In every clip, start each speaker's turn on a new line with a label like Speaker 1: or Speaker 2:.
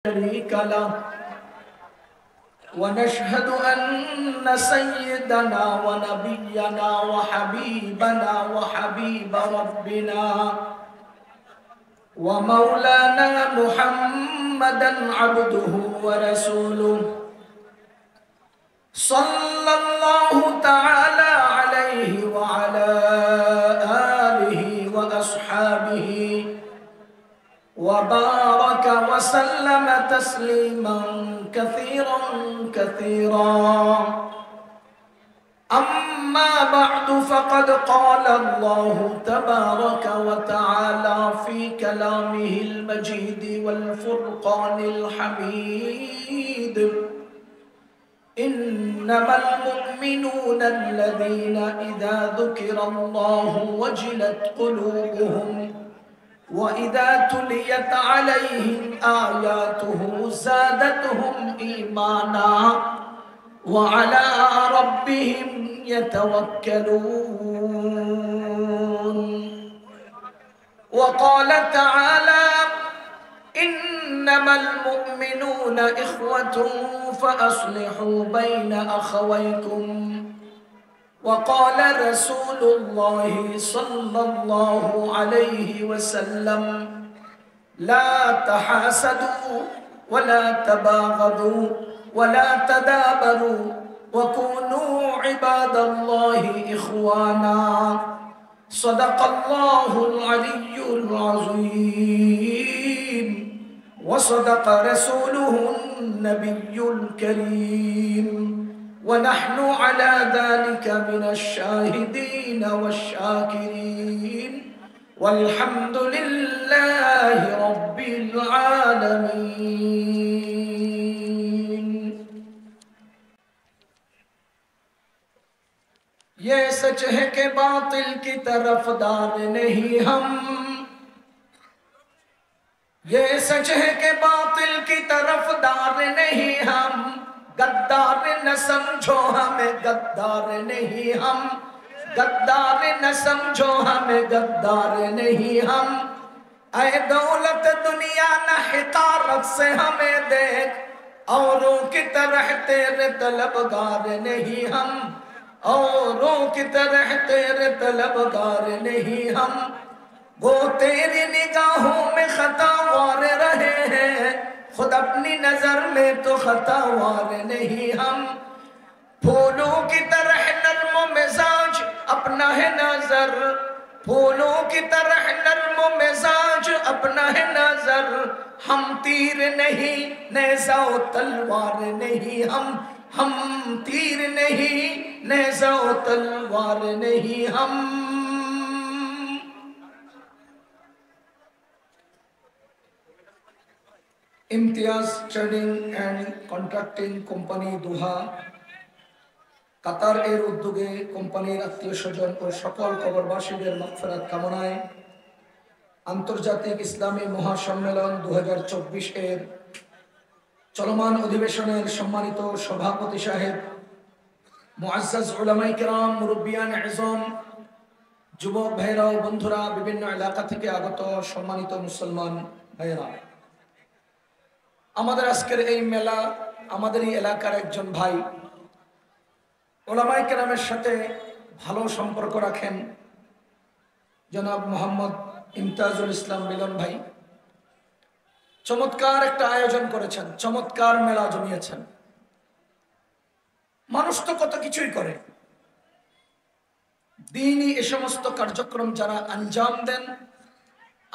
Speaker 1: شريك له ونشهد أن سيدنا ونبينا وحبيبنا وحبيب ربنا ومولانا محمدا عبده ورسوله صلى الله تعالى عليه وعلى آله وأصحابه وبارك وسلم تسليما كثيرا أما بعد فقد قال الله تبارك وتعالى في كلامه المجيد والفرقان الحميد إنما المؤمنون الذين إذا ذكر الله وجلت قلوبهم وإذا تليت عليهم آياته زادتهم إيمانا وعلى ربهم يتوكلون وقال تعالى إنما المؤمنون إخوة فأصلحوا بين أخويكم وقال رسول الله صلى الله عليه وسلم لا تحاسدوا ولا تباغضوا ولا تدابروا وكونوا عباد الله إخوانا صدق الله العلي العظيم وصدق رسوله النبي الكريم ونحن على ذلك من الشاهدين والشاكرين والحمد لله رب العالمين। ये सच है कि बातिल की तरफदार नहीं हम, ये सच है कि बातिल की तरफदार नहीं हम, गद्दार न समझो हमें गद्दार नहीं हम, गद्दार न समझो हमें गद्दार नहीं हम। ऐ दौलत दुनिया न हिकारत से हमें देख, औरों की तरह तेरे तलबगार नहीं हम, औरों की तरह तेरे तलबगार नहीं हम। वो तेरी निगाहों में खतावार रहे हैं, खुद अपनी नजर में तो खतावार नहीं हम। फूलों की तरह नर्म मिजाज अपना है नजर, फूलों की तरह नर्म मिजाज अपना है नजर। हम तीर नहीं नेज़ा तलवार नहीं हम तीर नहीं नेज़ा तलवार नहीं हम। Imtiaz trading and contracting company Doha Qatar এর উদ্যোগে কোম্পানির আত্মীয় স্বজন ও সকল কবরবাসীদের মাগফিরাত কামনায় আন্তর্জাতিক ইসলামী মহাসম্মেলন 2024 এর চলমান অধিবেশনের সম্মানিত সভাপতি সাহেব, মুআজ্জাজ উলামায়ে কেরাম, মুরব্বিয়ান আযম, যুবক ভাইরা ও বন্ধুরা, বিভিন্ন এলাকা থেকে আগত সম্মানিত মুসলমান ভাইরা, আমাদের আজকের এই মেলা আমাদেরই এলাকার একজন ভাই উলামায়ে কেরামের সাথে ভালো সম্পর্ক রাখেন জনাব মোহাম্মদ ইমতাজুল ইসলাম মিলন ভাই চমৎকার একটা আয়োজন করেছেন, চমৎকার মেলা জমিয়েছেন। মানুষ তো কত কিছুই করে, দ্বীনি এ সমস্ত কার্যক্রম যারা আঞ্জাম দেন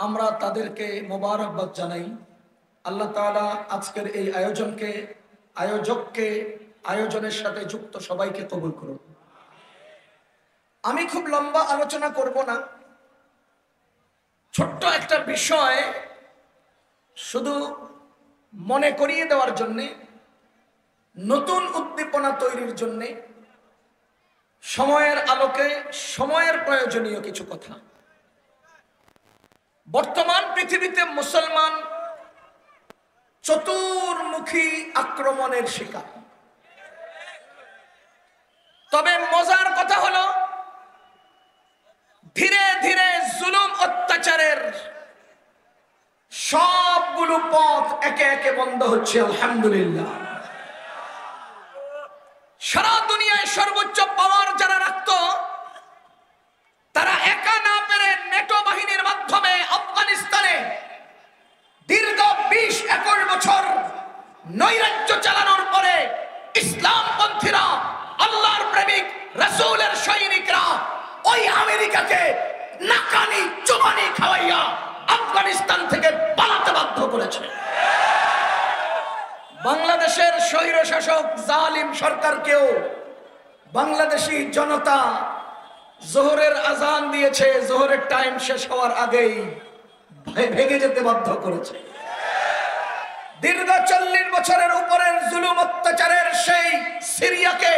Speaker 1: আমরা তাদেরকে মোবারকবাদ জানাই। আল্লাহ তাআলা আজকের এই আয়োজককে আয়োজনের সাথে যুক্ত সবাইকে কবুল করুন। আমি খুব লম্বা আলোচনা করব না, ছোট্ট একটা বিষয় শুধু মনে করিয়ে দেওয়ার জন্য, নতুন উদ্দীপনা তৈরির জন্য, সময়ের আলোকে সময়ের প্রয়োজনীয় কিছু কথা। বর্তমান পৃথিবীতে মুসলমান চতুর্মুখী আক্রমণের শিকার। তবে মজার কথা হলো ধীরে ধীরে জুলুম অত্যাচারের সবগুলো সবগুলো পথ একে একে বন্ধ হচ্ছে আলহামদুলিল্লাহ। সারা দুনিয়ায় সর্বোচ্চ পাওয়ার যারা রাখত, তারা একা না পেরে নেটো বাহিনীর মাধ্যমে আফগানিস্তানে দীর্ঘ 20-21 বছর নৈরাজ্য চালানোর পরে ইসলামপন্থীরা, আল্লাহর প্রেমিক, রাসূলের সৈনিকরা ওই আমেরিকাকে নাকানি চুবানি খাওয়াইয়া আফগানিস্তান থেকে পালাতে বাধ্য করেছে। বাংলাদেশের স্বৈর শাসক জালিম সরকারকেও বাংলাদেশি জনতা জোহরের আজান দিয়েছে, জোহরের টাইম শেষ হওয়ার আগেই ভেঙে যেতে বাধ্য করেছে। দীর্ঘ 40 বছরের উপরের জুলুম অত্যাচারের সেই সিরিয়াকে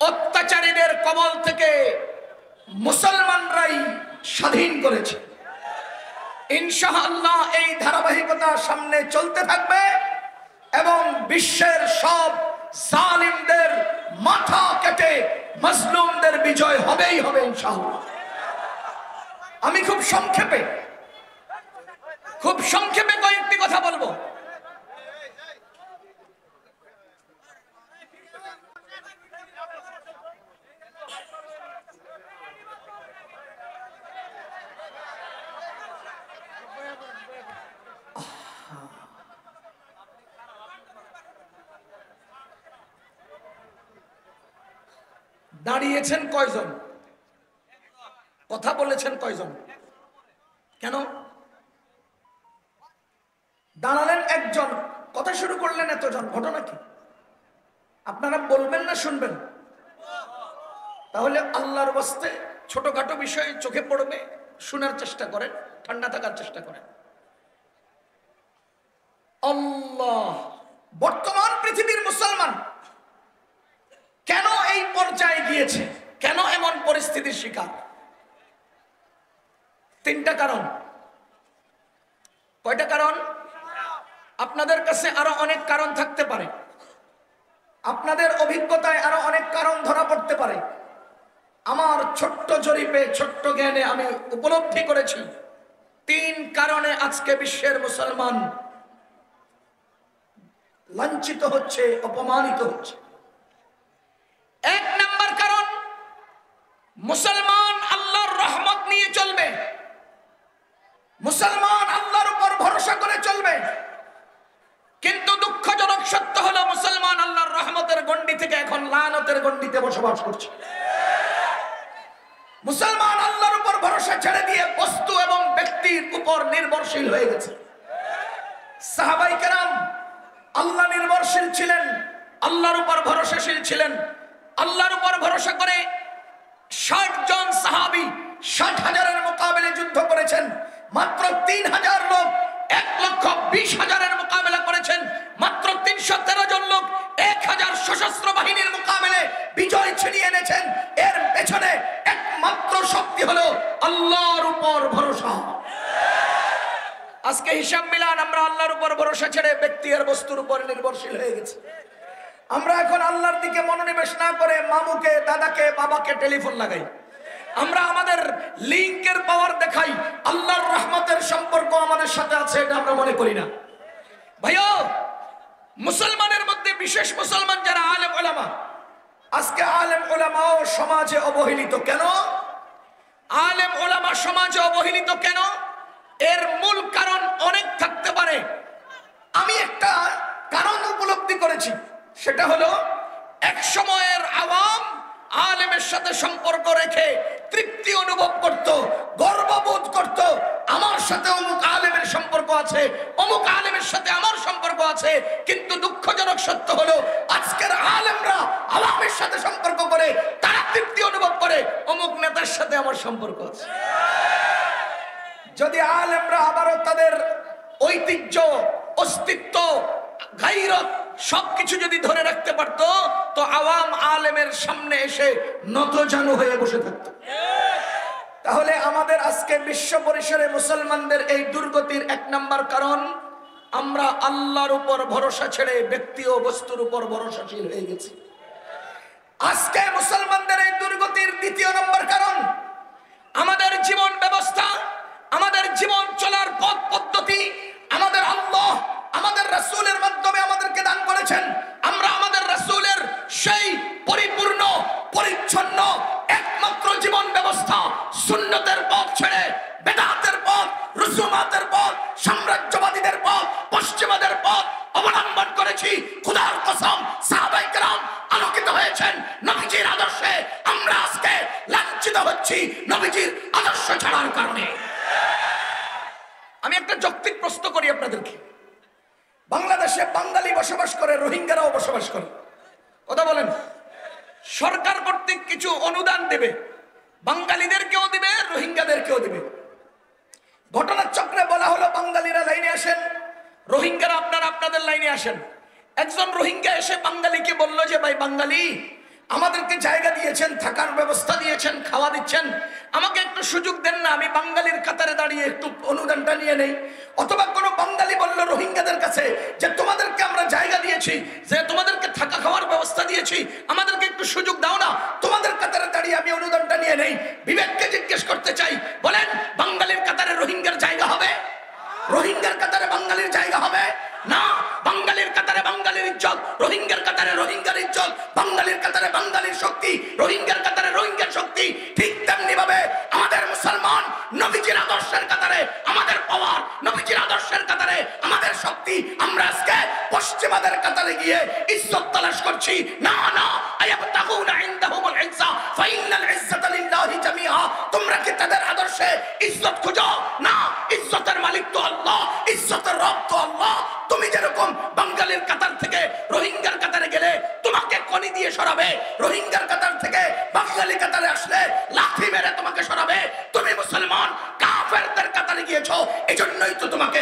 Speaker 1: অত্যাচারীদের কবল থেকে মুসলমানরাই স্বাধীন করেছে। ইনশাআল্লাহ এই ধারাবাহিকতা সামনে চলতে থাকবে এবং বিশ্বের সব জালিমদের মাথা কেটে মাজলুমদের বিজয় হবেই হবে ইনশাআল্লাহ। আমি খুব সংক্ষেপে কয়েকটি কথা বলবো। দাঁড়িয়েছেন কয়জন? কথা বলেছেন কয়জন? কেন দাঁড়ালেন একজন, কথা শুরু করলেন এতজন? ঘটনা কি? আপনারা বলবেন না শুনবেন? তাহলে আল্লাহর ওয়াস্তে ছোটখাটো বিষয় চোখে পড়বে, শোনার চেষ্টা করেন, ঠান্ডা থাকার চেষ্টা করেন। আল্লাহ, বর্তমান পৃথিবীর মুসলমান কেন এই পর্যায়ে গিয়েছে, কেন এমন পরিস্থিতির শিকার? 3টা কারণ। কয়টা কারণ? আপনাদের কাছে আরো অনেক কারণ থাকতে পারে, আপনাদের অভিজ্ঞতায় আরো অনেক কারণ ধরা পড়তে পারে। আমার ছোট্ট জরিপে, ছোট্ট জ্ঞানে আমি উপলব্ধি করেছি 3 কারণে আজকে বিশ্বের মুসলমান লাঞ্ছিত হচ্ছে, অপমানিত হচ্ছে। 1 নাম্বার কারণ, মুসলমান আল্লাহর রহমত নিয়ে চলবে, মুসলমান আল্লাহর উপর ভরসা করে চলবে, কিন্তু দুঃখজনক সত্য হলো মুসলমান আল্লাহর রহমতের গণ্ডি থেকে এখন লানতের গণ্ডিতে বসবাস করছে। মুসলমান আল্লাহর উপর ভরসা ছেড়ে দিয়ে বস্তু এবং ব্যক্তির উপর নির্ভরশীল হয়ে গেছে। সাহাবায়ে কেরাম আল্লাহ নির্ভরশীল ছিলেন, আল্লাহর উপর ভরসাশীল ছিলেন। আল্লাহর উপর ভরসা করে 60 জন সাহাবী 60,000-এর মোকাবেলে যুদ্ধ করেছেন। মাত্র 3,000 লোক 1,20,000-এর মোকাবেলা করেছেন। মাত্র 313 জন লোক 1,000 সশস্ত্র বাহিনীর মোকাবেলে বিজয় ছিনিয়ে এনেছেন। এর পেছনে একমাত্র শক্তি হলো আল্লাহর উপর ভরসা। আজকে হিসাব মিলান, আমরা আল্লাহর উপর ভরসা ছেড়ে ব্যক্তি আর বস্তুর উপর নির্ভরশীল হয়ে গেছি। আমরা এখন আল্লাহর দিকে মনোনিবেশ না করে মামুকে, দাদাকে, বাবাকে টেলিফোন লাগাই। আমরা আমাদের লিংকের পাওয়ার দেখাই, আল্লাহর রহমতের সম্পর্ক আমাদের সাথে আছে এটা আমরা মনে করি না। ভাইও, মুসলমানের মধ্যে বিশেষ মুসলমান যারা আলেম ওলামা, আজকে আলেম ওলামাও সমাজে অবহেলিত কেন? আলেম ওলামা সমাজে অবহেলিত কেন? এর মূল কারণ অনেক থাকতে পারে। আমি একটা কারণ উপলব্ধি করেছি, সেটা হলো এক সময়ের আওয়াম আলেমের সাথে সম্পর্ক রেখে তৃপ্তি অনুভব করত, গর্ববোধ করত, আমার সাথে অমুক আলেমের সম্পর্ক আছে, অমুক আলেমের সাথে আমার সম্পর্ক আছে। কিন্তু দুঃখজনক সত্য হলো আজকের আলেমরা আওয়ামের সাথে সম্পর্ক করে তারা তৃপ্তি অনুভব করে, অমুক নেতার সাথে আমার সম্পর্ক আছে। যদি আলেমরা আবারও তাদের ঐতিহ্য, অস্তিত্ব, গায়রত সবকিছু যদি ধরে রাখতে পারতো, তো আওয়াম আলেমের সামনে এসে নতজানু হয়ে বসে থাকতো। তাহলে আমাদের আজকে বিশ্ব পরিসরে মুসলমানদের এই দুর্গতির 1 নাম্বার কারণ, আমরা আল্লাহর উপর ভরসা ছেড়ে ব্যক্তি ও বস্তুর উপর ভরসাশীল হয়ে গেছি। আজকে মুসলমানদের এই দুর্গতির 2য় নম্বর কারণ, আমাদের জীবন ব্যবস্থা, আমাদের জীবন চলার পথ পদ্ধতি, আমাদের আল্লাহ আমাদের রাসূলের মাধ্যমে আমাদেরকে দান করেছেন। আমরা আমাদের রাসূলের সেই পরিপূর্ণ পরিচ্ছন্ন একমাত্র জীবন ব্যবস্থা সুন্নতের পথ ছেড়ে বেদাতের পথ, রুসুমাতের পথ, সাম্রাজ্যবাদীদের পথ, পশ্চিমাদের পথ অবলম্বন করেছি। খোদার কসম সাহাবায়ে কেরাম আলোকিত হয়েছেন নবীজির আদর্শে। আমরা আজকে লাঞ্ছিত হচ্ছি নবীজির আদর্শ ছাড়ার কারণে। আমি একটা যৌক্তিক প্রশ্ন করি আপনাদেরকে। বাংলাদেশে বাঙালি বসবাস করে, রোহিঙ্গারাও বসবাস করে, কথা বলেন। সরকার কর্তৃক কিছু অনুদান দেবে, বাঙালিদেরকেও দিবে, রোহিঙ্গাদেরকেও দিবে। ঘটনার চক্রে বলা হলো বাঙালিরা লাইনে আসেন, রোহিঙ্গারা আপনারা আপনাদের লাইনে আসেন। একজন রোহিঙ্গা এসে বাঙালিকে বলল যে ভাই বাঙালি, আমাদেরকে জায়গা দিয়েছেন, থাকার ব্যবস্থা দিয়েছেন, খাওয়া দিচ্ছেন, আমাকে একটু সুযোগ দেন না, আমি বাঙালির কাতারে দাঁড়িয়ে একটু অনুদানটা নিয়ে নেই। অথবা কোনো বাঙালি বলল রোহিঙ্গাদের কাছে যে তোমাদেরকে আমরা জায়গা দিয়েছি, যে তোমাদেরকে থাকা খাওয়ার ব্যবস্থা দিয়েছি, আমাদেরকে একটু সুযোগ দাও না, তোমাদের কাতারে দাঁড়িয়ে আমি অনুদানটা নিয়ে নেই। বিবেককে জিজ্ঞেস করতে চাই, বলেন বাঙালির কাতারে রোহিঙ্গার জায়গা হবে? রোহিঙ্গার কাতারে বাঙালির জায়গা হবে না। বাঙালির কাতারে বাঙালির ইজ্জত, রোহিঙ্গার কাতারে রোহিঙ্গার ইজ্জত, বাঙালির কাতারে বাঙালির শক্তি, রোহিঙ্গার কাতারে রোহিঙ্গার শক্তি। ঠিক তেমনি ভাবে আমাদের মুসলমান নবীজির আদর্শের কাতারে আমাদের পাওয়ার, নবীজির আদর্শের কাতারে আমাদের শক্তি। আমরা আজকে পশ্চিমাদের কাতারে গিয়ে ইজ্জত তালাশ করছি। না না, আয়াবতাগুনা ইনদাহুমুল ইজ্জা ফাইনাল ইজ্জাতা লিল্লাহি জামিআ। তোমরা কি তাদের আদর্শে ইজ্জত খুঁজো? না, ইজ্জতের মালিক তো আল্লাহ, ইজ্জতের রব তো আল্লাহ। তুমি যেরকম বাঙালির কাতার থেকে রোহিঙ্গার কাতারে গেলে তোমাকে কনি দিয়ে সরাবে, রোহিঙ্গার কাতার থেকে বাঙালি কাতারে আসলে লাঠি মেরে তোমাকে সরাবে। তুমি মুসলমান কাফেরদের কাতারে গিয়েছো, এজন্যই তো তোমাকে